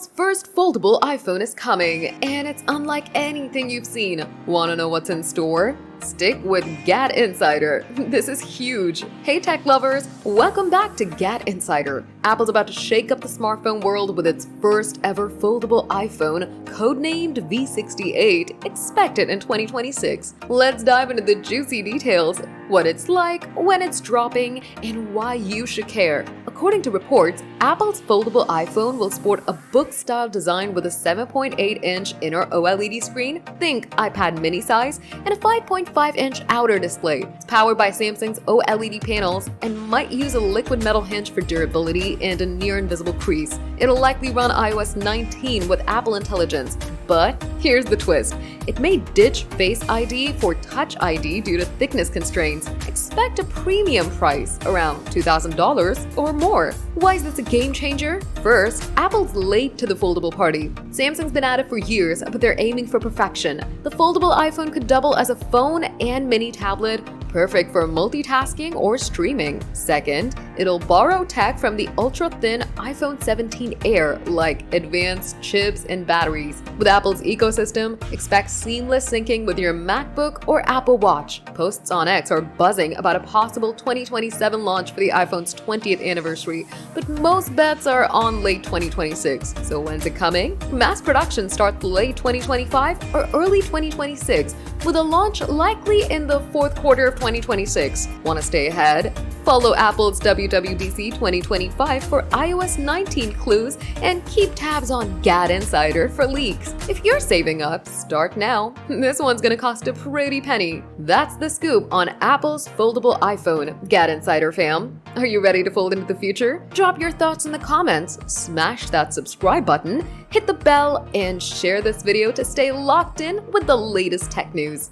Apple's first foldable iPhone is coming, and it's unlike anything you've seen. Wanna know what's in store? Stick with GadInsider. This is huge. Hey tech lovers, welcome back to GadInsider. Apple's about to shake up the smartphone world with its first ever foldable iPhone, codenamed V68, expected in 2026. Let's dive into the juicy details, what it's like, when it's dropping, and why you should care. According to reports, Apple's foldable iPhone will sport a book-style design with a 7.8-inch inner OLED screen, think iPad mini size, and a 5.5-inch outer display. It's powered by Samsung's OLED panels and might use a liquid metal hinge for durability and a near-invisible crease. It'll likely run iOS 19 with Apple Intelligence. But here's the twist. It may ditch Face ID for Touch ID due to thickness constraints. Expect a premium price, around $2,000 or more. Why is this a game changer? First, Apple's late to the foldable party. Samsung's been at it for years, but they're aiming for perfection. The foldable iPhone could double as a phone and mini tablet, perfect for multitasking or streaming. Second, it'll borrow tech from the ultra-thin iPhone 17 Air, like advanced chips and batteries. With Apple's ecosystem, expect seamless syncing with your MacBook or Apple Watch. Posts on X are buzzing about a possible 2027 launch for the iPhone's 20th anniversary, but most bets are on late 2026. So when's it coming? Mass production starts late 2025 or early 2026, with a launch likely in the fourth quarter of 2026. Want to stay ahead? Follow Apple's WWDC 2025 for iOS 19 clues and keep tabs on GadInsider for leaks. If you're saving up, start now. This one's gonna cost a pretty penny. That's the scoop on Apple's foldable iPhone. GadInsider fam, are you ready to fold into the future? Drop your thoughts in the comments, smash that subscribe button, hit the bell, and share this video to stay locked in with the latest tech news.